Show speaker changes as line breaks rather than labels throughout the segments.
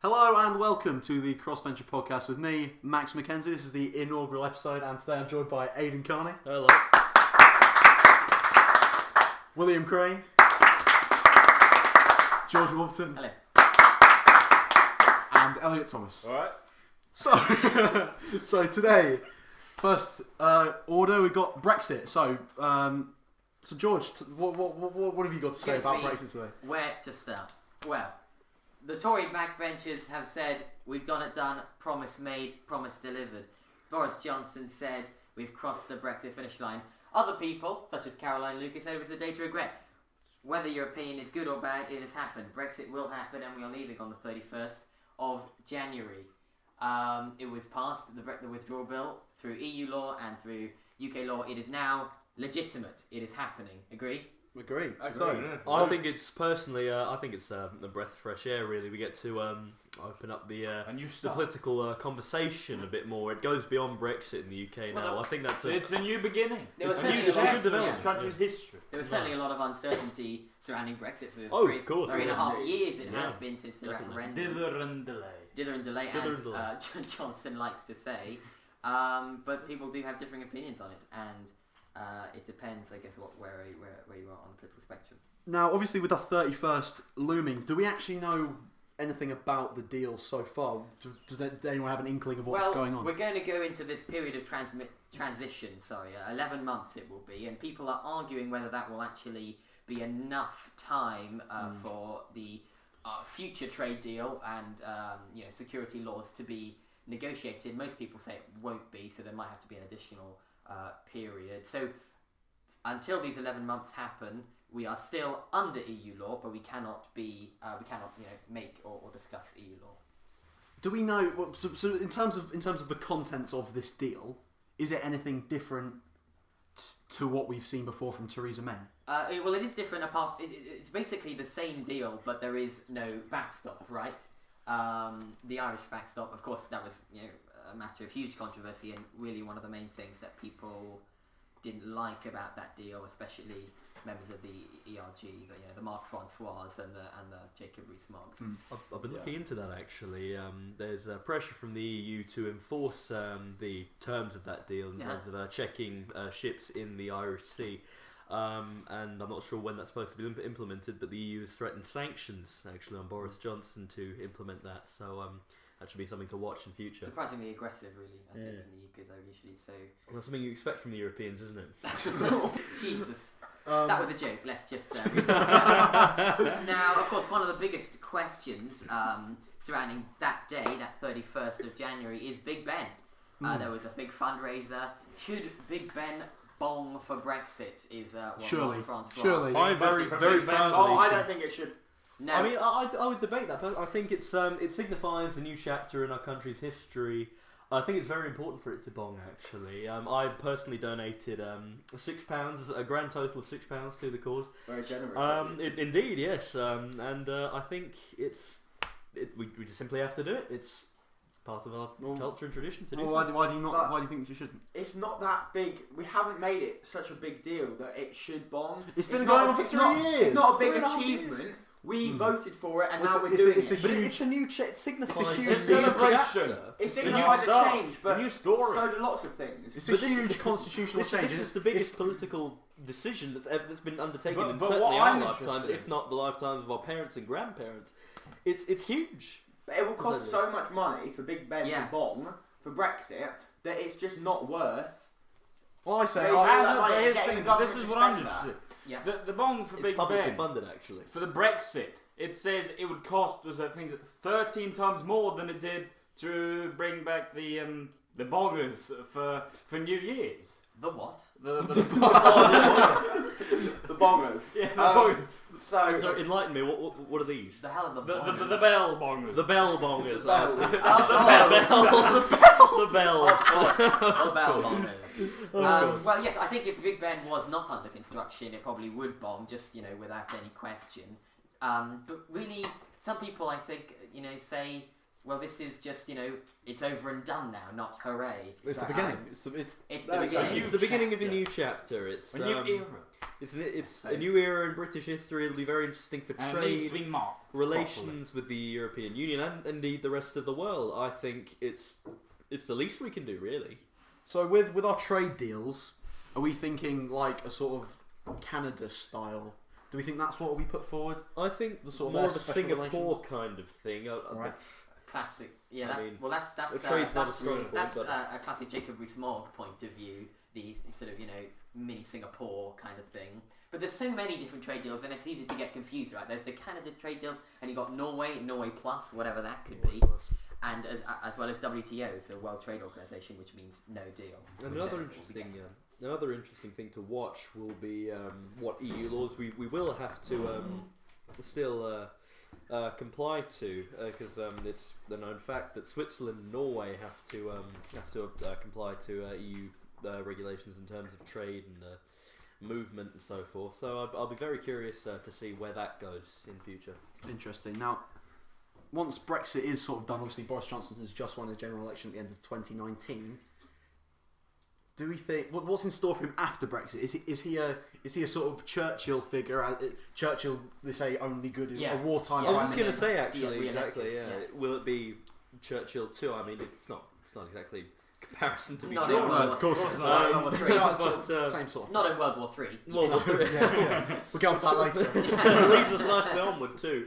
Hello and welcome to the Crossbencher podcast with me, Max McKenzie. This is the inaugural episode and today I'm joined by Aidan Carney.
Hello.
William Crane. George Wolverton.
Hello.
And Elliot Thomas.
Alright.
So today, first order, we've got Brexit. So George, what have you got to say about Brexit today?
Where to start? Well, the Tory backbenchers have said, we've got it done, promise made, promise delivered. Boris Johnson said, we've crossed the Brexit finish line. Other people, such as Caroline Lucas, said it was a day to regret. Whether your opinion is good or bad, it has happened. Brexit will happen and we are leaving on the 31st of January. It was passed, the withdrawal bill, through EU law and through UK law. It is now legitimate. It is happening. Agree?
Agree.
I think it's personally, I think it's a breath of fresh air. Really, we get to open up the political conversation a bit more. It goes beyond Brexit in the UK now.
Well,
I think
It's a new beginning.
It's
a good development.
This country's history.
There was certainly a lot of uncertainty surrounding Brexit for
of course,
3.5 years. It has been since the referendum.
Dither and delay.
Dither and delay, as Johnson likes to say. But people do have differing opinions on it, and it depends, I guess, where you are on the political spectrum.
Now, obviously, with the 31st looming, do we actually know anything about the deal so far? Does anyone have an inkling of what's going on?
We're going to go into this period of transition, 11 months it will be, and people are arguing whether that will actually be enough time for the future trade deal and security laws to be negotiated. Most people say it won't be, so there might have to be an additional period. So until these 11 months happen, we are still under EU law, but we cannot make or discuss EU law.
Do we know? So in terms of the contents of this deal, is it anything different to what we've seen before from Theresa May?
Well, it is different. It's basically the same deal, but there is no backstop, right? The Irish backstop, of course, that was a matter of huge controversy and really one of the main things that people didn't like about that deal, especially members of the ERG, the Marc Francois and the Jacob Rees-Moggs.
I've been looking into that actually. There's pressure from the EU to enforce the terms of that deal in terms of checking ships in the Irish Sea. And I'm not sure when that's supposed to be implemented, but the EU has threatened sanctions actually on Boris Johnson to implement that. So that should be something to watch in future.
Surprisingly aggressive, really, I think, in the UK, though, usually. So
well, that's something you expect from the Europeans, isn't it?
Jesus. That was a joke. Let's just now, of course, one of the biggest questions surrounding that day, that 31st of January, is Big Ben. There was a big fundraiser. Should Big Ben bong for Brexit? Is what
Surely.
Francois.
I very proudly.
I don't think it should.
No.
I mean, I would debate that, but I think it signifies a new chapter in our country's history. I think it's very important for it to bong, actually. I personally donated £6, a grand total of £6 to the cause.
Very generous.
Indeed, yes. And I think we just simply have to do it. It's part of our culture and tradition to do so.
Why do you think you shouldn't?
It's not that big. We haven't made it such a big deal that it should bong.
It's been going on for 3 years.
It's not a big achievement. We voted for it, and now we're doing it.
It's a new it signifies
It's a celebration. It signifies a change, but
a new story.
So do lots of things.
It's a huge constitutional change.
This is the biggest political decision that's been undertaken in
but
certainly
what
our
I'm
lifetime,
interested
if not the lifetimes of our parents and grandparents. It's huge.
But it will cost so much money for Big Ben to bong for Brexit that it's just not worth.
Well, I say,
here's the thing. This is what I'm interested.
Yeah.
The bong for
It's
Big
publicly
Ben
funded, actually.
for the Brexit. It says it would cost us, I think, 13 times more than it did to bring back the bongers for New Year's.
The what?
The
The bongers.
Yeah, the bongers.
So enlighten me. What are these?
The hell are the
The
bongers?
bell bongers.
The bell bongers.
The bell.
The bells.
Of course, the bell bongers. Well, yes, I think if Big Ben was not under construction, it probably would bomb, just without any question. But really, some people, I think, say, well, this is just, it's over and done now, not hooray.
It's the beginning. It's the
beginning.
It's the beginning of a new chapter. It's
a new era.
It's a new era in British history. It'll be very interesting for
And it needs to
trade,
be marked
relations with the European Union, and indeed the rest of the world. I think it's the least we can do, really.
So with our trade deals, are we thinking like a sort of Canada style? Do we think that's what will be put forward?
I think
The sort of
more
their
of a
special
Singapore kind of thing.
Right.
Classic. Yeah,
I
that's
mean,
that's
the trade's not a strong point,
that's
but
a classic Jacob Rees-Mogg point of view. The sort of mini Singapore kind of thing. But there's so many different trade deals, and it's easy to get confused, right? There's the Canada trade deal, and you got Norway Plus, whatever that could be, and as well as WTO, so World Trade Organization, which means no deal.
Another interesting thing to watch will be what EU laws we will have to still comply to, because it's the known fact that Switzerland and Norway have to comply to EU regulations in terms of trade and movement and so forth. So I'll be very curious to see where that goes in future.
Interesting. Now, once Brexit is sort of done, obviously Boris Johnson has just won a general election at the end of 2019. Do we think what's in store for him after Brexit? Is he a sort of Churchill figure? Churchill, they say, only good in a wartime.
I was just
prime
going to
minister.
say actually,
Re-elected,
exactly. Yeah. Will it be Churchill too? I mean, it's not exactly comparison to be
Not
sure.
in
No, of course not.
World War Three.
But,
Same sort of.
Not in World War Three.
well,
We'll get on to that later.
it leads us nicely onward too.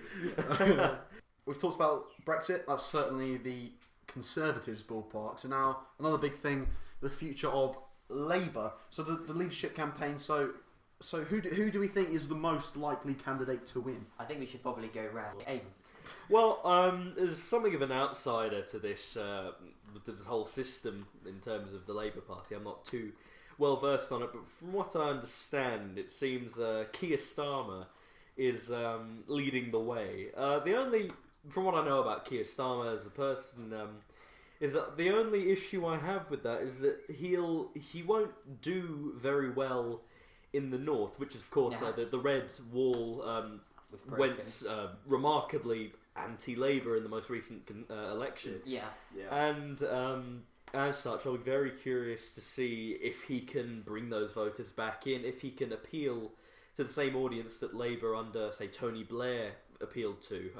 We've talked about Brexit. That's certainly the Conservatives' ballpark. So now another big thing: the future of Labour. So the leadership campaign. So who do we think is the most likely candidate to win?
I think we should probably go round. Aidan.
Well, there's something of an outsider to this whole system in terms of the Labour Party. I'm not too well versed on it, but from what I understand, it seems Keir Starmer is leading the way. From what I know about Keir Starmer as a person, is that the only issue I have with that is that he won't do very well in the north, which is of course the Red Wall went remarkably anti-Labour in the most recent election.
Yeah.
And as such, I'll be very curious to see if he can bring those voters back in, if he can appeal to the same audience that Labour under, say, Tony Blair appealed to.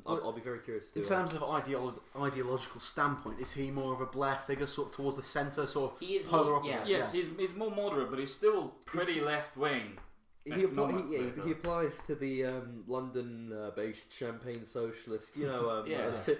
I'll be very curious to
In terms of ideological standpoint, is he more of a Blair figure, sort of towards the centre, sort of
He is
polar
more,
opposite?
Yes, he's more moderate, but he's still pretty left wing.
He applies to the London-based Champagne Socialist,
Jeez.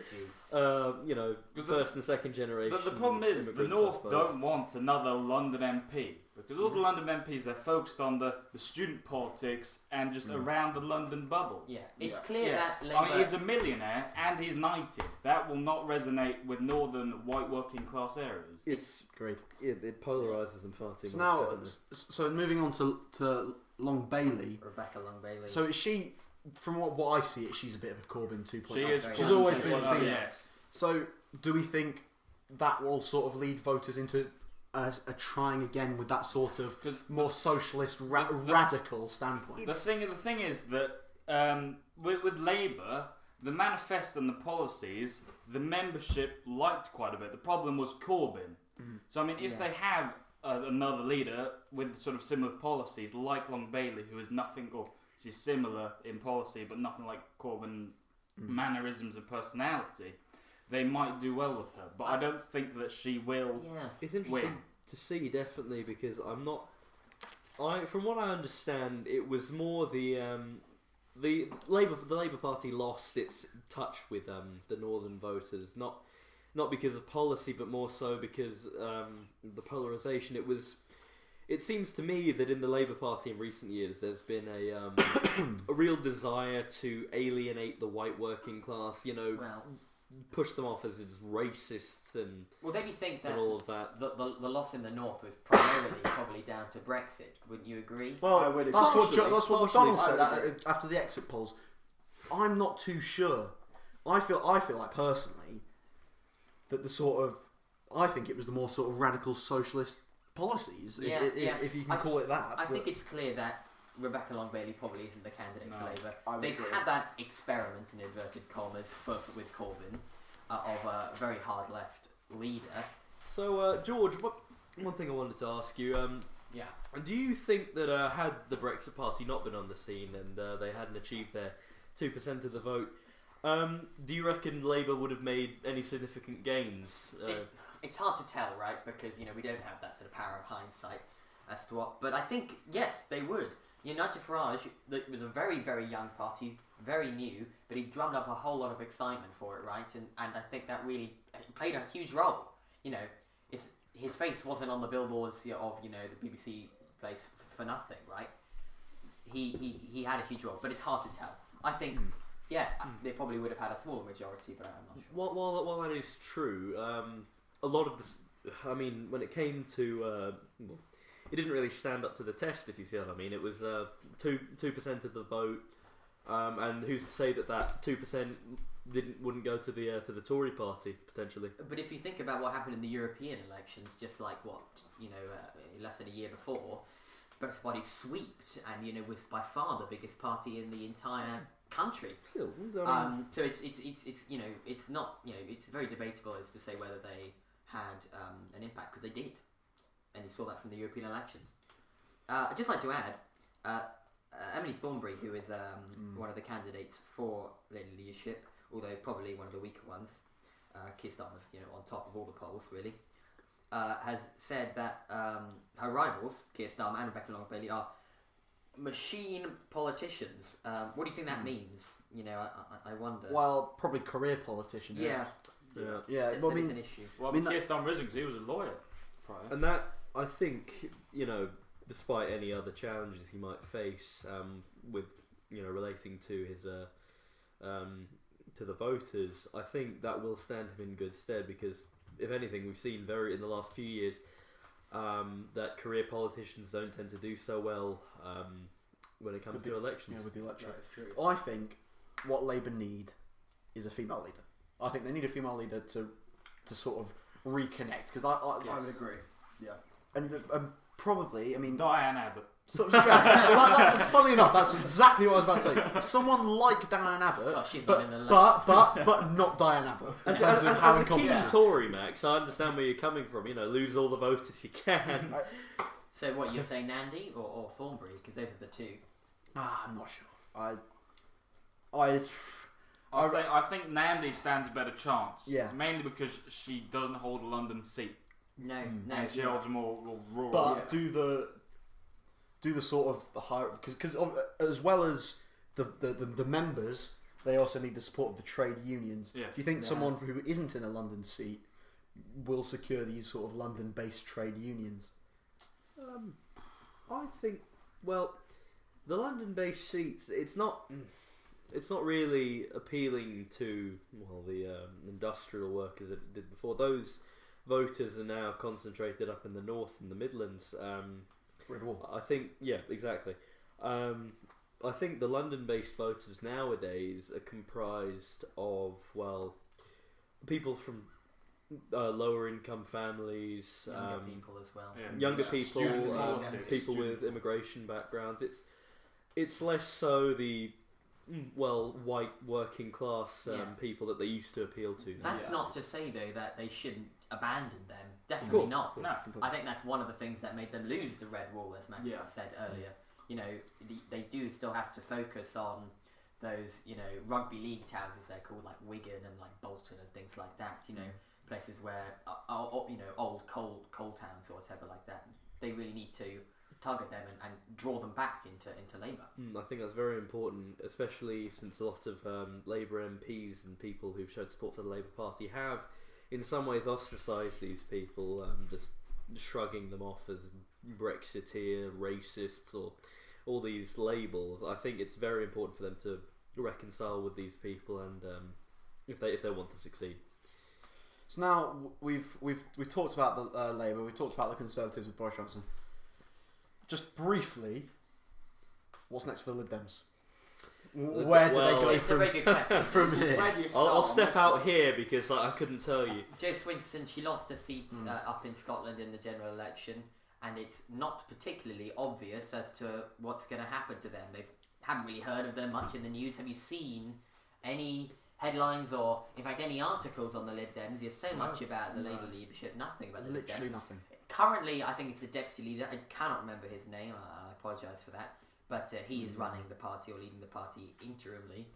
first and second generation.
The problem is the
immigrants, I
North
suppose.
don't want another London MP because all the London MPs they're focused on the student politics and just around the London bubble.
Yeah, it's clear that Labour.
I mean, he's a millionaire and he's knighted. That will not resonate with northern white working class areas.
It's great.
It polarises them far too
So
much.
now,
Definitely.
so moving on to Long Bailey.
Rebecca Long Bailey.
So is she, from what I see, she's a bit of a Corbyn 2.0.
She is.
She's always been
Corbyn,
seen.
yes.
So do we think that will sort of lead voters into a trying again with that sort of
'Cause
more socialist,
the-
radical standpoint?
The thing is that with Labour, the manifesto and the policies, the membership liked quite a bit. The problem was Corbyn. So I mean, if they have another leader with sort of similar policies, like Long Bailey, who is nothing, or she's similar in policy, but nothing like Corbyn mannerisms and personality, they might do well with her. But I don't think that she will.
Yeah.
It's interesting
win.
to see, definitely, because from what I understand, it was more the Labour Party lost its touch with the northern voters, not because of policy, but more so because the polarisation. It seems to me that in the Labour Party in recent years, there's been a real desire to alienate the white working class. Push them off as racists and
Well, don't you think that
all of that.
the loss in the north was primarily probably down to Brexit? Wouldn't you agree?
Well,
I would
that's what
partially-
McDonald
partially,
said
I would
after the exit polls. I'm not too sure. I feel like personally that I think it was the more sort of radical socialist policies, if you can call it that.
I think it's clear that Rebecca Long Bailey probably isn't the candidate for Labour.
I would
They've
agree.
had that experiment in inverted commas with Corbyn of a very hard left leader.
So, George, one thing I wanted to ask you,
Yeah.
And do you think that had the Brexit Party not been on the scene and they hadn't achieved their 2% of the vote, do you reckon Labour would have made any significant gains?
It's hard to tell, right? Because we don't have that sort of power of hindsight as to what. But I think yes, they would. Nigel Farage was a very, very young party, very new, but he drummed up a whole lot of excitement for it, right? And I think that really played a huge role. His face wasn't on the billboards of the BBC place for nothing, right? He had a huge role, but it's hard to tell. I think, they probably would have had a smaller majority, but I'm not sure.
While that is true, a lot of this, I mean, when it came to, it didn't really stand up to the test, if you see what I mean. It was 2% of the vote, and who's to say that 2% wouldn't go to the Tory party potentially?
But if you think about what happened in the European elections, just like less than a year before, Brexit Party sweeped and was by far the biggest party in the entire country.
Still,
so it's not it's very debatable as to say whether they had an impact, because they did, and you saw that from the European elections. I'd just like to add, Emily Thornberry, who is one of the candidates for Labour leadership, although probably one of the weaker ones, Keir Starmer's on top of all the polls really, has said that her rivals, Keir Starmer and Rebecca Long-Bailey, are machine politicians. What do you think that means? I wonder.
Well, probably career politicians.
Yeah.
Yeah.
Well, I mean, an issue.
Well, Keir Starmer isn't, because he was a lawyer prior.
and that, I think, despite any other challenges he might face with relating to his to the voters, I think that will stand him in good stead, because if anything, we've seen in the last few years that career politicians don't tend to do so well when it comes to elections.
Yeah, with the election.
That is true.
I think what Labour need is a female leader. I think they need a female leader to sort of reconnect, because
I would agree. Yeah.
And probably, I mean,
Diane Abbott.
So, funnily enough, that's exactly what I was about to say. Someone like Diane Abbott,
Oh, she's not in the
but not Diane Abbott. In terms of how
As a keen
incompetent.
Tory, Max, I understand where you're coming from. Lose all the voters you can.
So what, you're saying Nandy or Thornberry? Because those are the two.
I'm not sure.
I think Nandy stands a better chance.
Yeah.
Mainly because she doesn't hold a London seat.
No,
And she holds a more rural.
But do the sort of the higher, because as well as the members, they also need the support of the trade unions.
Yeah.
Do you think someone who isn't in a London seat will secure these sort of London-based trade unions?
I think, the London-based seats, it's not really appealing to the industrial workers that it did before. Those voters are now concentrated up in the north and the Midlands.
Red Wall.
I think, yeah, exactly. I think the London-based voters nowadays are comprised of people from lower income families,
Younger people as well.
Yeah.
younger people,
Student politics,
people with immigration backgrounds. It's less so the white working class people that they used to appeal to.
That's not to say though that they shouldn't abandon them. Definitely not.
No.
I think that's one of the things that made them lose the red wall, as Max said earlier. They do still have to focus on those, rugby league towns, as they're called, like Wigan and like Bolton and things like that. Places where old coal towns or whatever like that. They really need to target them and draw them back into Labour.
I think that's very important, especially since a lot of Labour MPs and people who've showed support for the Labour Party have, in some ways, ostracised these people, just shrugging them off as Brexiteer, racists, or all these labels. I think it's very important for them to reconcile with these people, and if they want to succeed.
So now we've talked about the Labour, we've talked about the Conservatives with Boris Johnson. Just briefly, what's next for the Lib Dems? Where do they go
It's a very good question.
from here?
Where do you
I'll
start
step
on this
out
one?
here because I couldn't tell you.
Jo Swinson, she lost a seat up in Scotland in the general election, and it's not particularly obvious as to what's going to happen to them. They haven't really heard of them much in the news. Have you seen any headlines or, in fact, any articles on the Lib Dems? There's so much about the Labour leadership, nothing about the Lib Dems.
Literally nothing.
currently, I think it's the deputy leader. I cannot remember his name. I apologise for that. But he is running the party or leading the party interimly.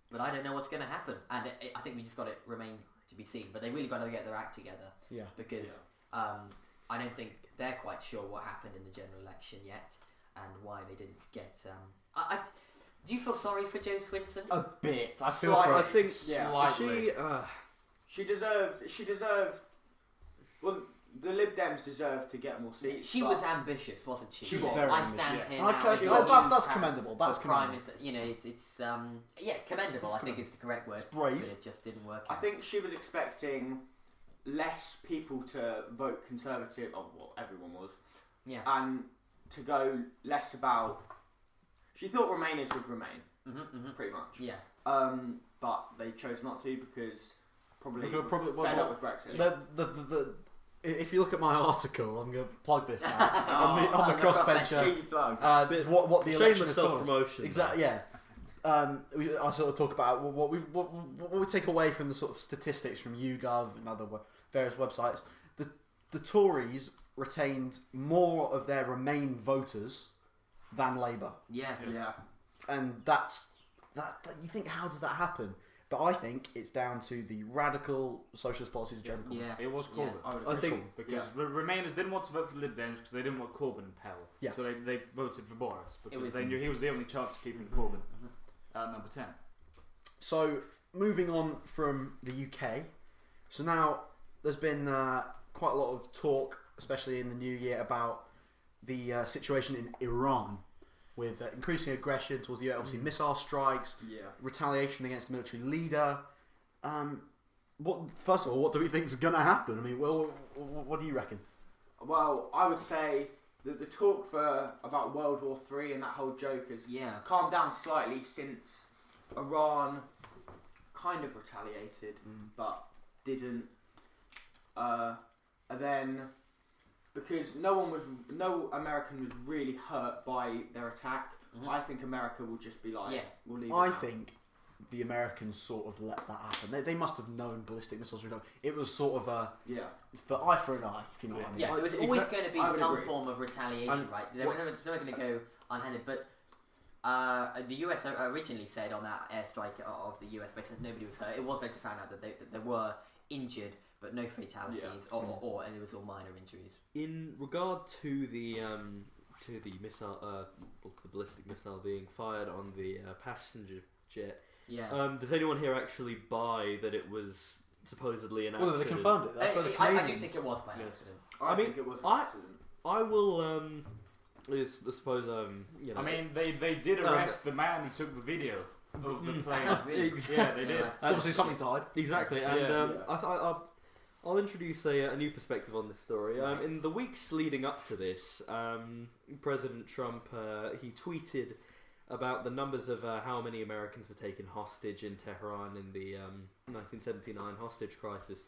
But I don't know what's going to happen, and I think we just got to remain to be seen. But they really got to get their act together.
Yeah.
Because I don't think they're quite sure what happened in the general election yet, and why they didn't get. Do you feel sorry for Jo Swinson?
A bit. I feel.
Slightly.
I think
Slightly.
She deserved. Well, the Lib Dems deserve to get more seats.
She was ambitious, wasn't she?
She was very
I
ambitious.
stand here
Okay,
now.
that's commendable. That's
prime
commendable.
minister. You know, it's commendable. I think is the correct word.
It's brave.
But it just didn't work.
I
out.
think she was expecting less people to vote Conservative. Oh, well, everyone was.
Yeah.
And to go less about. She thought Remainers would remain, pretty much.
Yeah.
But they chose not to because probably
Probably-
fed up with Brexit.
If you look at my article, I'm going to plug this now on the
the
Crossbencher.
Cheeky plug.
What the election
shameless
has taught us.
self-promotion.
Exactly. Yeah. I sort of talk about what we take away from the sort of statistics from YouGov and other various websites. The Tories retained more of their Remain voters than Labour,
Yeah.
and that's that. You think, how does that happen? But I think it's down to the radical socialist policies of Jeremy Corbyn.
Yeah.
It was Corbyn.
I think
Because Remainers didn't want to vote for the Lib Dems because they didn't want Corbyn in power.
Yeah.
So they voted for Boris because
was-
they knew he was the only chance of keeping Corbyn at number 10.
So moving on from the UK, so now there's been quite a lot of talk, especially in the new year, about the situation in Iran, with increasing aggression towards the US, obviously missile strikes, retaliation against the military leader. First of all, what do we think is going to happen? I mean, well, what do you reckon?
Well, I would say that the talk about World War III and that whole joke has calmed down slightly since Iran kind of retaliated, but didn't. And then, because no American was really hurt by their attack, I think America will just be like, we'll leave it
I
now.
think the Americans sort of let that happen. They must have known ballistic missiles were coming. It was sort of a for eye for an eye, if you know what I mean.
Yeah, it was always going to be
I would
some
agree.
form of retaliation, right? They're never going to go unhanded. But the US originally said on that airstrike of the US base that nobody was hurt. It was later found out that they were injured, but no fatalities, and it was all minor injuries.
in regard to the missile, the ballistic missile being fired on the passenger jet.
Yeah.
Does anyone here actually buy that it was supposedly an accident?
Well, they confirmed it. That's why the
I
Canadians.
do think it was by accident.
I
mean,
think it was an
I-
accident.
I will. I suppose. You know.
I mean, they did arrest the man who took the video of the plane.
Really?
Yeah, they did.
It's obviously something to hide.
Exactly, and
Yeah.
I'll introduce a new perspective on this story. In the weeks leading up to this, President Trump he tweeted about the numbers of how many Americans were taken hostage in Tehran in the 1979 hostage crisis.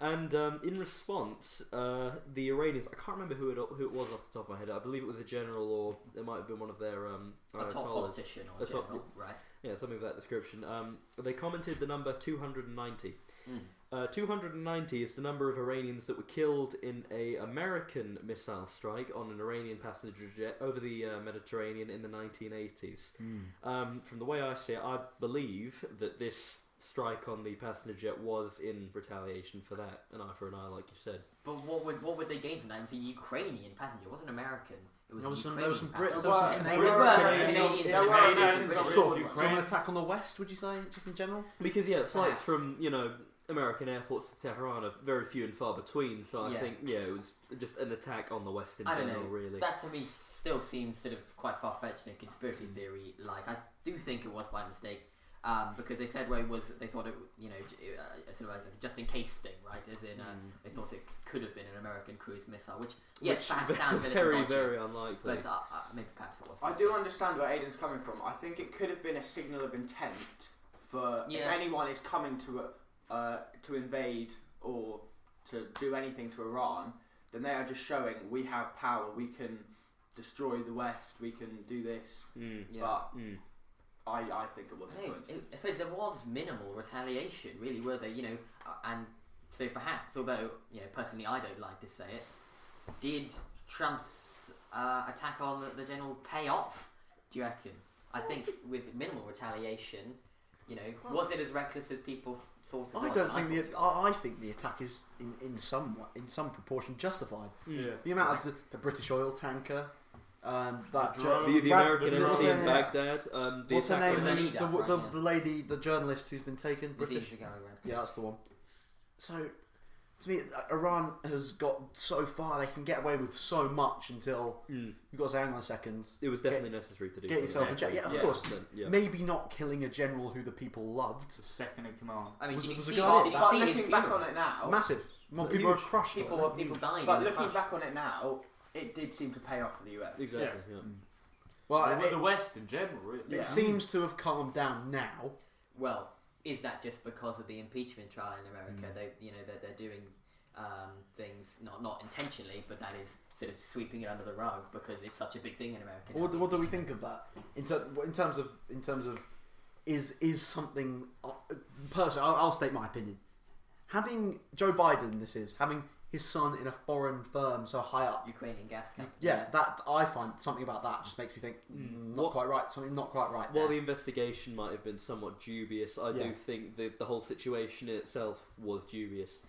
And in response, the Iranians, I can't remember who it was off the top of my head, I believe it was a general or it might have been one of their
A top
ayatollahs.
politician or
A top-
general, right?
Yeah, something of that description. They commented the number 290. 290 is the number of Iranians that were killed in a American missile strike on an Iranian passenger jet over the Mediterranean in the 1980s. From the way I see it, I believe that this strike on the passenger jet was in retaliation for that, an eye for an eye, like you said.
But what would they gain from that? It was a Ukrainian passenger. It wasn't American. It was
There was some
Ukrainian
Brits,
passenger.
there was some
Well,
Canadians.
Canadians.
There were
Canadians.
Canadians.
Sort of
Ukraine.
an attack on the West, would you say, just in general?
Because flights
Perhaps.
from American airports to Tehran are very few and far between. So I think it was just an attack on the West in
I don't
general,
know.
really.
That to me still seems sort of quite far fetched and conspiracy theory. Like I do think it was by mistake, because they said they thought it, sort of like a just in case thing, right? As in, they thought it could have been an American cruise missile, which perhaps sounds a little
very,
dodgy,
very unlikely.
but maybe perhaps it was.
I do understand where Aidan's coming from. I think it could have been a signal of intent for if anyone is coming to invade or to do anything to Iran, then they are just showing we have power, we can destroy the West, we can do this. But I think it was a coincidence.
I suppose there was minimal retaliation, really, were there? And So perhaps, although personally I don't like to say it, did Trump's attack on the general pay off? Do you reckon? I think with minimal retaliation, was it as reckless as people thought it was?
I think the attack is in some proportion justified.
Yeah.
The amount of the British oil tanker,
the American embassy in Baghdad.
What's her name?
The
lady, the journalist who's been taken. British. Yeah, that's the one. So, to me, Iran has got so far they can get away with so much until you've got to say, hang on a second.
It was definitely necessary to do.
Get yourself in check. Yeah, of course.
Yeah.
Maybe not killing a general who the people loved.
The second in command.
I mean,
Was
did
a
you
good idea.
But looking back on it now,
Massive. Well, people are crushed.
People dying.
But looking back on it now, it did seem to pay off for the US.
Exactly.
Yes.
Yeah.
Well,
The West in general, really.
it seems to have calmed down now.
Well, is that just because of the impeachment trial in America? They're doing things not intentionally, but that is sort of sweeping it under the rug because it's such a big thing in America.
What do we think of that? In terms of is something personally? I'll state my opinion. Having Joe Biden, having his son in a foreign firm so high up,
Ukrainian gas company.
Yeah, that I find something about that just makes me think quite right. Something not quite right.
While the investigation might have been somewhat dubious, I do think the whole situation in itself was dubious.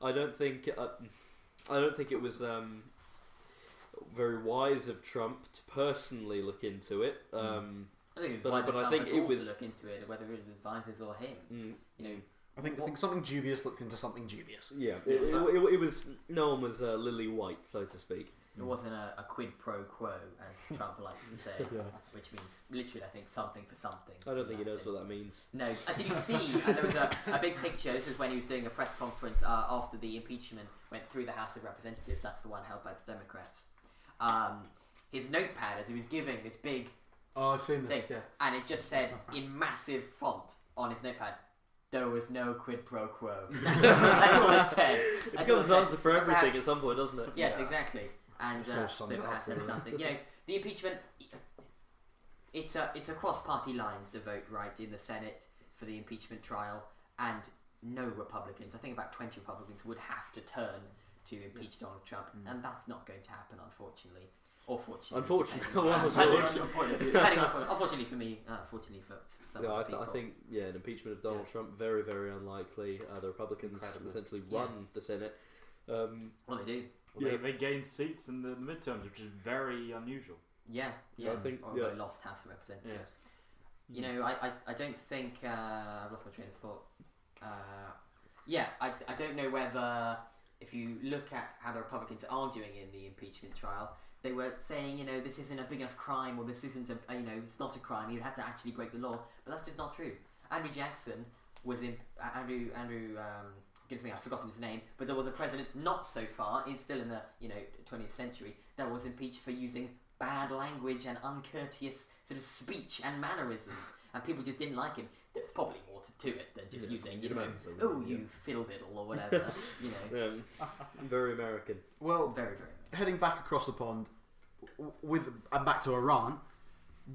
I don't think it was very wise of Trump to personally look into it.
I think it was wise of Trump to look into it, whether it was advisors or him.
I think something dubious looked into something dubious.
Yeah, it was. No one was lily white, so to speak.
It wasn't a quid pro quo, as Trump likes to say, which means literally, I think, something for something.
I don't think he knows what that means.
No. Did you see? There was a big picture. This is when he was doing a press conference after the impeachment went through the House of Representatives. That's the one held by the Democrats. His notepad, as he was giving this big
I've seen
thing,
this. Yeah.
and it just said in massive font on his notepad, "There was no quid pro quo." That's all it said.
It becomes an answer for everything at some point, doesn't it?
Yes, exactly. And
sort of sums it up,
perhaps that's something. The impeachment. It's across party lines the vote right in the Senate for the impeachment trial, and no Republicans. I think about 20 Republicans would have to turn to impeach Donald Trump, and that's not going to happen, unfortunately. Or fortunately. Depending on unfortunately for me, fortunately for some people.
I think an impeachment of Donald Trump very, very unlikely. The Republicans essentially run the Senate.
Well, they do.
Well, they gained seats in the midterms, which is very unusual.
Yeah.
I think
they lost House of Representatives.
Yeah.
I don't think I've lost my train of thought. I don't know whether if you look at how the Republicans are arguing in the impeachment trial, they were saying this isn't a big enough crime, or this isn't it's not a crime. You'd have to actually break the law, but that's just not true. Andrew Jackson was in Andrew. Excuse me, I've forgotten his name, but there was a president not so far, still in the 20th century, that was impeached for using bad language and uncourteous sort of speech and mannerisms, and people just didn't like him. There's probably more to it than just using, you fiddle-diddle or whatever.
Very American.
Well,
very, very American.
Heading back across the pond, back to Iran,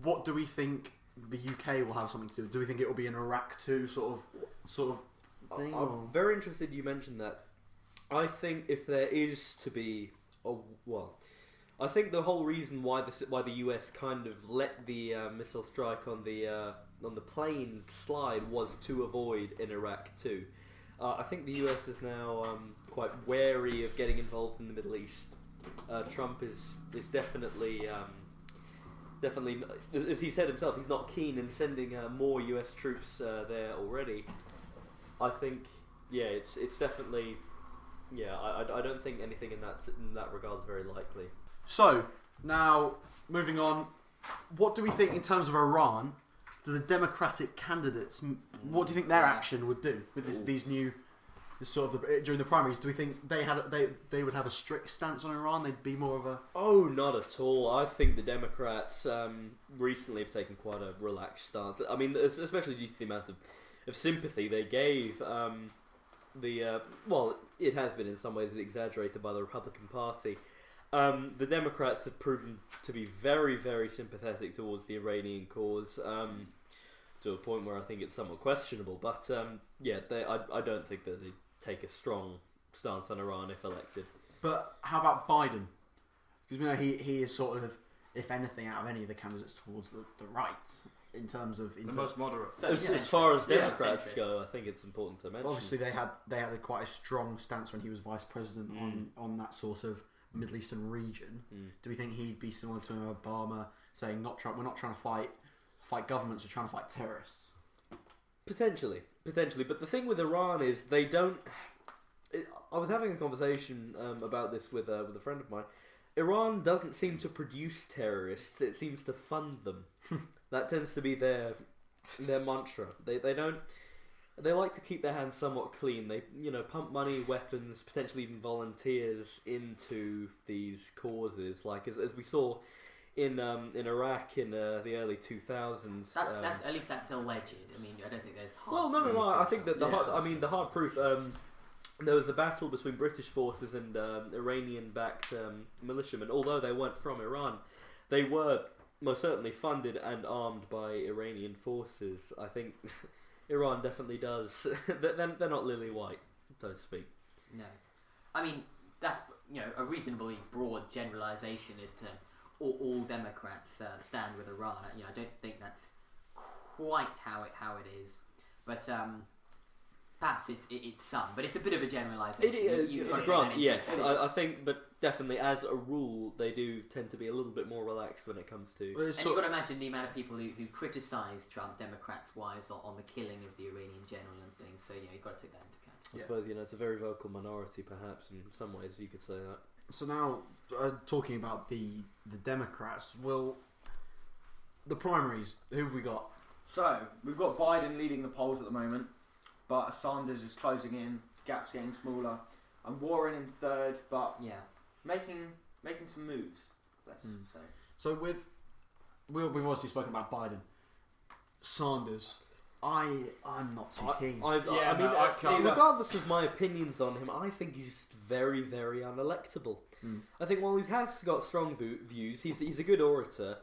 what do we think the UK will have something to do? Do we think it will be an Iraq 2 sort of thing?
I'm very interested you mentioned that. I think if there is to be I think the whole reason why the US kind of let the missile strike on the plane slide was to avoid an Iraq 2. I think the US is now quite wary of getting involved in the Middle East. Trump is definitely, as he said himself, he's not keen in sending more US troops there already. I think, it's definitely, I don't think anything in that regard is very likely.
So, now, moving on, what do we think in terms of Iran? Do the Democratic candidates, what do you think their action would do with these new, during the primaries? Do we think they would have a strict stance on Iran? They'd be more of a...
Oh, not at all. I think the Democrats recently have taken quite a relaxed stance. I mean, especially due to the amount of sympathy they gave it has been in some ways exaggerated by the Republican Party. The Democrats have proven to be very, very sympathetic towards the Iranian cause, to a point where I think it's somewhat questionable. But I don't think that take a strong stance on Iran if elected.
But how about Biden? Because he is sort of, if anything, out of any of the candidates towards the right in terms of
the most moderate.
So
As far as
Yeah,
Democrats
centrist.
go, I think it's important to mention.
obviously they had quite a strong stance when he was vice president on that sort of Middle Eastern region. Do we think he'd be similar to Obama, saying we're not trying to fight governments, we're trying to fight terrorists?
Potentially, but the thing with Iran is they don't. I was having a conversation about this with a friend of mine. Iran doesn't seem to produce terrorists; it seems to fund them. That tends to be their mantra. They don't. They like to keep their hands somewhat clean. They pump money, weapons, potentially even volunteers into these causes. Like as we saw in Iraq in the early 2000s.
At least that's alleged. I mean, I don't think there's hard.
Well, no. I think that the hard proof. There was a battle between British forces and Iranian-backed militiamen. Although they weren't from Iran, they were most certainly funded and armed by Iranian forces. I think Iran definitely does. They're not lily white, so to speak.
No, I mean that's a reasonably broad generalisation is to all Democrats stand with Iran. I don't think that's quite how it is, but perhaps it's some, but it's a bit of a generalisation.
Yes, I think, but definitely as a rule, they do tend to be a little bit more relaxed when it comes to.
And you've got to imagine the amount of people who criticise Trump, Democrats-wise, on the killing of the Iranian general and things. So you've got to take that into account.
I suppose it's a very vocal minority, perhaps in some ways you could say that.
So now, talking about the Democrats, the primaries, who have we got?
So, we've got Biden leading the polls at the moment, but Sanders is closing in, gap's getting smaller, and Warren in third, but making some moves, let's say.
So we've obviously spoken about Biden. Sanders, I'm not too keen.
Regardless of my opinions on him, I think he's very, very unelectable. I think while he has got strong views, he's a good orator.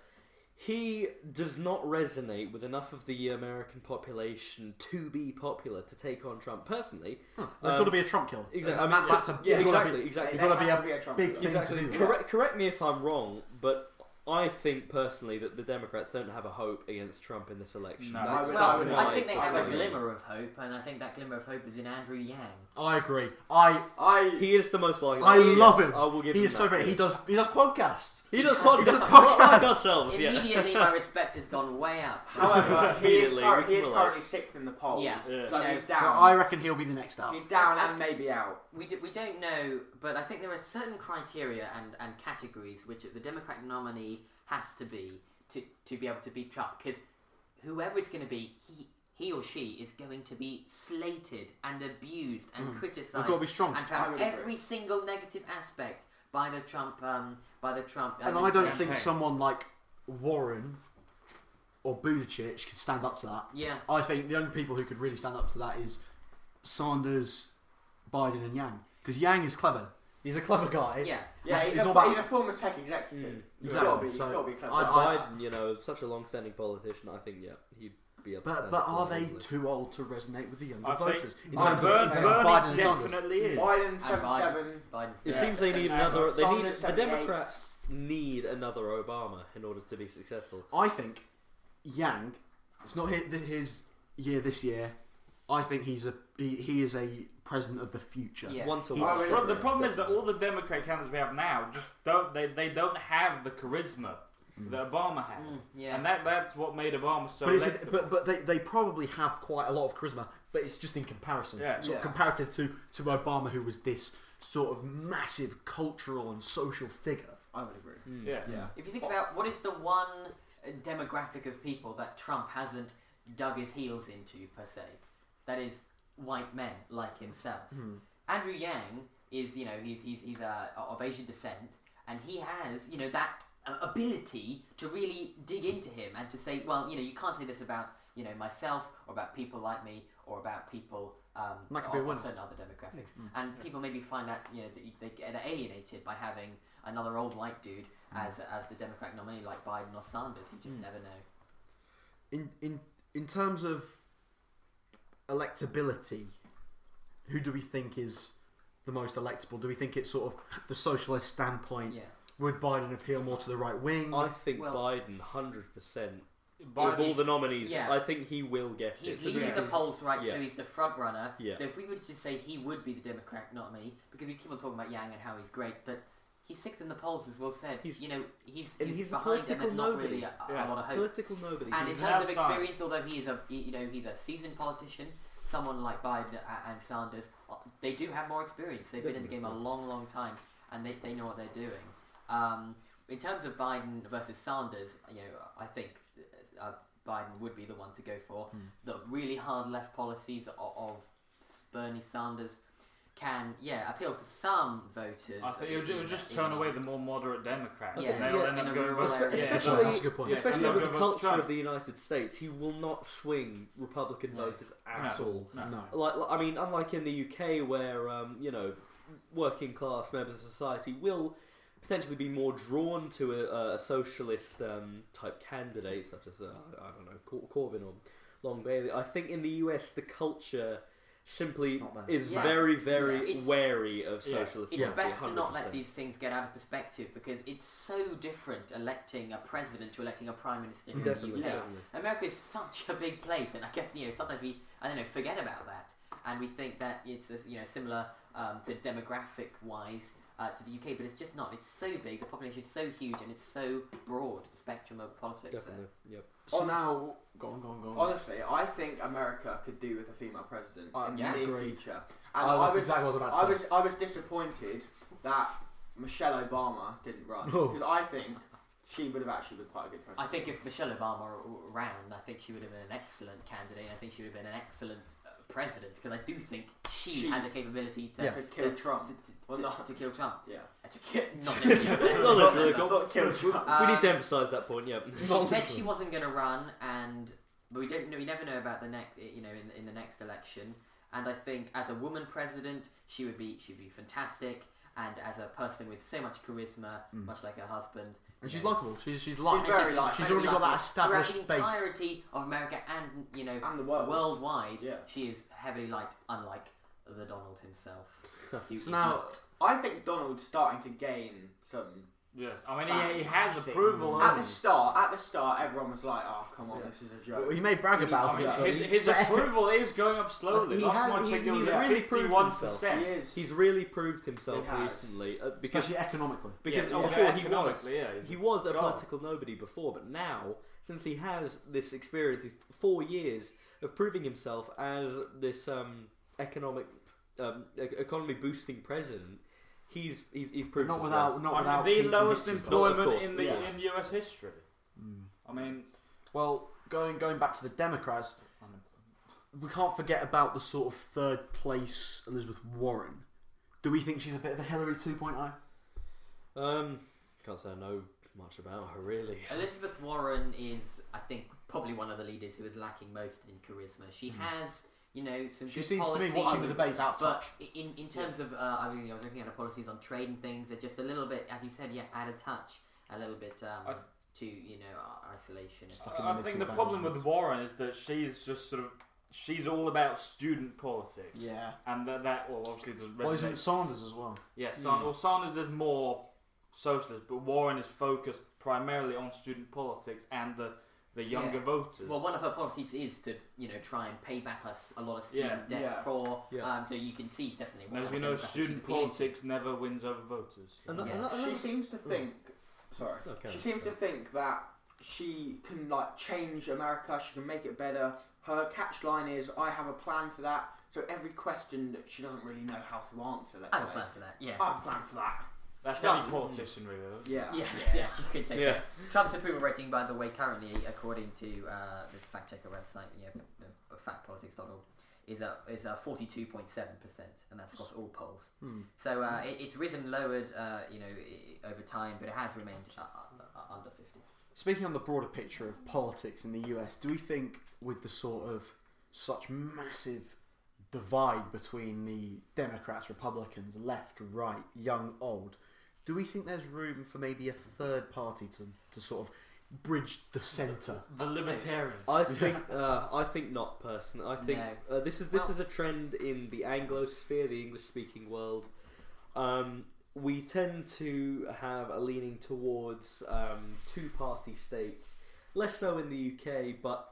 He does not resonate with enough of the American population to be popular to take on Trump. Personally,
there's got to be a Trump killer.
Exactly.
Exactly.
Exactly.
Got to be a
Trump
big
killer.
thing to do.
Correct me if I'm wrong, but I think personally that the Democrats don't have a hope against Trump in this election.
No.
I think they have a glimmer of hope, and I think that glimmer of hope is in Andrew Yang.
I agree.
He is the most likely.
I love him.
I will give
he
him
is so
that.
great. He does podcasts.
He does podcasts like ourselves.
Immediately, my respect has gone way up.
However, he is
Immediately,
currently sixth in the polls.
Yeah.
So he's down.
So I reckon he'll be the next out.
He's down and maybe out.
We don't know, but I think there are certain criteria and categories which the Democratic nominee has to be to be able to beat Trump, because whoever it's going to be, he or she is going to be slated and abused and criticised.
They've got to be strong.
And found every single negative aspect by the Trump.
And I don't think someone like Warren or Buttigieg can stand up to that.
Yeah.
I think the only people who could really stand up to that is Sanders, Biden, and Yang. Because Yang is clever. He's a clever guy.
Yeah.
He's
all about-
a former tech executive.
Exactly.
He's got to be clever.
Biden, such a long-standing politician, I think, he'd be able to stand
But
up
are
to
they
him.
too old to resonate with the younger
I think
voters? In terms of
Bernie
Biden and Sanders.
definitely is.
Biden 77.
Biden.
It
Yeah.
seems they need another. The
78.
Democrats need another Obama in order to be successful.
I think Yang, it's not his year this year. I think he is a president of the future.
Yeah.
One to
He-
one.
Well, the problem is that all the Democrat candidates we have now just don't don't have the charisma that Obama had, and that's what made Obama so.
But they probably have quite a lot of charisma, but it's just in comparison, sort of comparative to Obama, who was this sort of massive cultural and social figure.
I would agree.
Yeah.
If you think about what is the one demographic of people that Trump hasn't dug his heels into per se, that is white men like himself. Andrew Yang is, he's of Asian descent, and he has, that ability to really dig into him and to say, well, you can't say this about, myself or about people like me or about people
That could be a winner.
certain other demographics. And people maybe find that, they get alienated by having another old white dude as the Democratic nominee like Biden or Sanders. You just never know.
In terms of electability, who do we think is the most electable? Do we think it's sort of the socialist standpoint?
Yeah.
Would Biden appeal more to the right wing?
I think
Well-
Biden, 100%.
But
Of all the nominees,
yeah.
I think he will get
He's
it.
leading the polls right,
Yeah.
so he's the front runner.
Yeah.
So if we were to just say he would be the Democrat nominee, because we keep on talking about Yang and how he's great, but he's sixth in the polls, as Will said.
He's-
he's
and he's a
behind, and
political
there's not
nobody.
really a
Yeah.
lot of hope.
Political nobody.
And in
He's
terms of
outside.
experience, although he's a seasoned politician, someone like Biden and Sanders, they do have more experience. They've been in the game a long, long time, and they know what they're doing. In terms of Biden versus Sanders, I think Biden would be the one to go for. The really hard left policies of Bernie Sanders can, appeal to some voters.
I think it would just turn away the more moderate Democrats.
Yeah.
And they'll end
In
up
a
going
rural
with
area.
Especially,
That's a good point.
especially
Yeah.
with
And
the
they'll go with
culture
Trump.
of the United States, he will not swing Republican
No.
voters at
No.
all.
No.
Like, I mean, unlike in the UK, where working class members of society will potentially be more drawn to a socialist type candidate, such as I don't know, Corbyn or Long Bailey. I think in the US the culture simply
It's not there.
is
Yeah.
very, very
Yeah. It's-
wary of
Yeah.
socialist.
It's
policy,
best to not let
100%.
these things get out of perspective because it's so different electing a president to electing a prime minister here
Definitely,
in the UK.
definitely.
America is such a big place, and I guess sometimes we forget about that, and we think that it's similar to demographic wise to the UK, but it's just not. It's so big, the population is so huge, and it's so broad the spectrum of politics.
Definitely, yep.
So now, go on.
Honestly, I think America could do with a female president in the near
agreed.
future. And
That's exactly what I was about to say.
I was disappointed that Michelle Obama didn't run
Oh.
because I think she would have actually been quite a good president.
I think if Michelle Obama ran, I think she would have been an excellent candidate. I think she would have been an excellent president because I do think she had the capability to
to kill Trump.
to kill Trump.
Yeah.
To kill, not necessarily.
Not literally,
Not kill Trump.
we need to emphasise that point. Yeah.
She said she wasn't going to run, but we don't know. We never know about the next. In the next election. And I think as a woman president, she'd be fantastic. And as a person with so much charisma, much like her husband,
And she's likable. She's likable.
very likable.
She's already got that established
throughout the
base.
entirety of America and
And the world.
worldwide.
Yeah.
She is heavily liked, unlike the Donald himself.
So now,
I think Donald's starting to gain some.
Yes, I mean he has approval.
At the start, everyone was like, "Oh, come on, this is a joke."
he may brag
He needs
about
to
it.
go.
but
His
but
approval is going up slowly.
He
Last
has-
time I checked, it was
he's
at
really proved
51%.
He is.
He's really proved himself
He has.
recently because
especially economically.
because
Yeah,
before he was
economically, yeah, he's
he was a
gone.
political nobody before, but now since he has this experience, he's 4 years of proving himself as this economy boosting president. He's proved
Not
his
without
worth.
not
I
without
mean, the
peaks and
lowest
ditches, though.
Of
employment
course,
in
yeah.
in US history. I mean,
Well, going back to the Democrats, we can't forget about the sort of third place Elizabeth Warren. Do we think she's a bit of a Hillary 2.0?
Can't say I know much about her really.
Elizabeth Warren is, I think, probably one of the leaders who is lacking most in charisma. She has, some
She
good
seems to
policies,
me watching the debates out of
but
touch.
in terms of, I was looking at her policies on trade and things. They're just a little bit, as you said, out of touch, a little bit to isolation.
like in
I
the
think the
mid-2000s.
problem with Warren is that she's just she's all about student politics.
Yeah.
And that obviously doesn't resonate.
Well, isn't Sanders as well?
Yeah, Sanders is more socialist, but Warren is focused primarily on student politics and the younger voters.
Well, one of her policies is to, try and pay back us a lot of student debt
Yeah.
for.
Yeah.
So you can see definitely.
And
what
as
kind
we
of
know,
demographic
student
she's appealing to.
politics never wins over voters.
Yeah.
She seems to think. Sorry.
Okay.
She seems to think that she can change America. She can make it better. Her catchline is, "I have a plan for that." So every question that she doesn't really know how to answer, let's
I have a
say,
plan for that. Yeah.
I have a plan for that.
That's
She
any
doesn't.
politician, really. Though.
Yeah.
Yeah, you could say
Yeah.
so. Trump's approval rating, by the way, currently, according to this fact checker website, factpolitics.org, is a 42.7%, and that's across all polls. So it's risen, lowered, over time, but it has remained under 50.
Speaking on the broader picture of politics in the US, do we think with the sort of such massive divide between the Democrats, Republicans, left, right, young, old, do we think there's room for maybe a third party to sort of bridge the centre?
The libertarians.
I think not personally. I think this is a trend in the Anglosphere, the English-speaking world. We tend to have a leaning towards two-party states, less so in the UK. But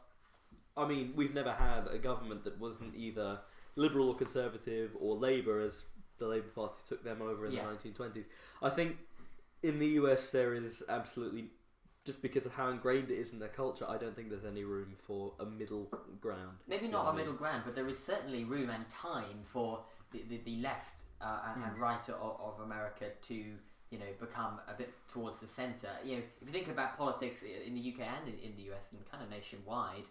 I mean, we've never had a government that wasn't either Liberal or Conservative or Labour, as the Labour Party took them over in the 1920s. I think in the US there is absolutely, just because of how ingrained it is in their culture, I don't think there's any room for a middle ground.
Maybe not a middle ground, but there is certainly room and time for the left and right of America to become a bit towards the centre. If you think about politics in the UK and in the US and kind of nationwide,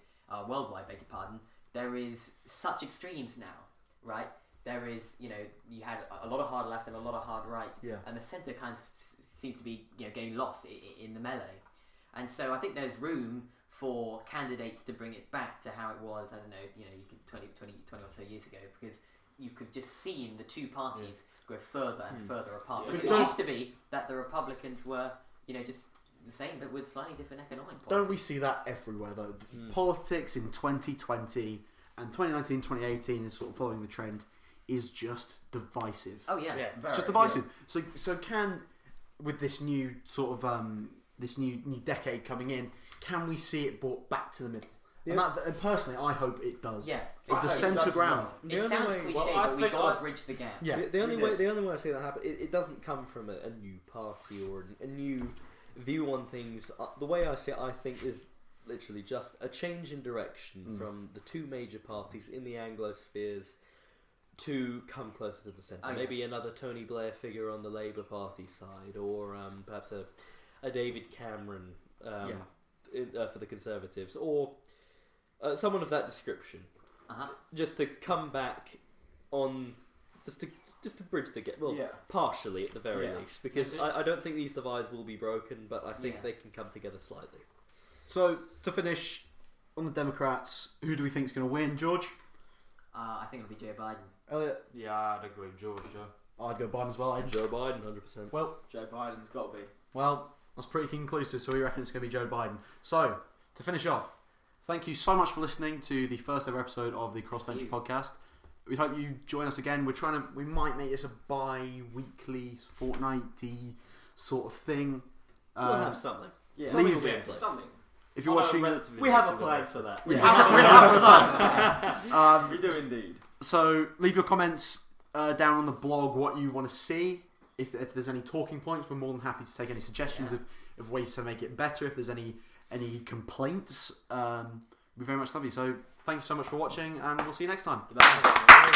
worldwide, beg your pardon, there is such extremes now, right? There is, you had a lot of hard left and a lot of hard right, and the centre kind of seems to be, getting lost in the melee. And so I think there's room for candidates to bring it back to how it was, I don't know, you could 20 or so years ago, because you could just see the two parties go further and further apart. Because it used to be that the Republicans were, just the same, but with slightly different economic policies.
Don't we see that everywhere, though? Politics in 2020 and 2019, 2018 is sort of following the trend, is just divisive.
Oh, yeah.
It's just divisive. Yeah. So can, with this new sort of, this new decade coming in, can we see it brought back to the middle? Yeah. And personally, I hope it does.
Yeah.
The centre ground.
It sounds cliche, but we've got to bridge the gap.
Yeah.
The only way I see that happen, it doesn't come from a new party or a new view on things. The way I see it, I think, is literally just a change in direction from the two major parties in the Anglospheres to come closer to the centre. Maybe another Tony Blair figure on the Labour Party side, or perhaps a David Cameron for the Conservatives, or someone of that description. Just to come back on, just to bridge the gap. Well, partially at the very least, because I don't think these divides will be broken, but I think they can come together slightly.
So to finish on the Democrats, who do we think is going to win, George?
I think it'll be Joe Biden.
Elliot?
Yeah, I'd agree with George.
I'd go Biden as well.
Joe Biden, 100%.
Well,
Joe Biden's got to be.
Well, that's pretty conclusive, so we reckon it's going to be Joe Biden. So, to finish off, thank you so much for listening to the first ever episode of the Crossbencher podcast. We hope you join us again. We might make this a bi-weekly, fortnightly sort of thing.
We'll have something.
Yeah,
something.
If you're watching,
we have a plan for that.
We
have a plan. We do indeed.
So leave your comments down on the blog what you want to see. If there's any talking points, we're more than happy to take any suggestions of ways to make it better. If there's any complaints, we very much love you. So thank you so much for watching, and we'll see you next time.
Goodbye.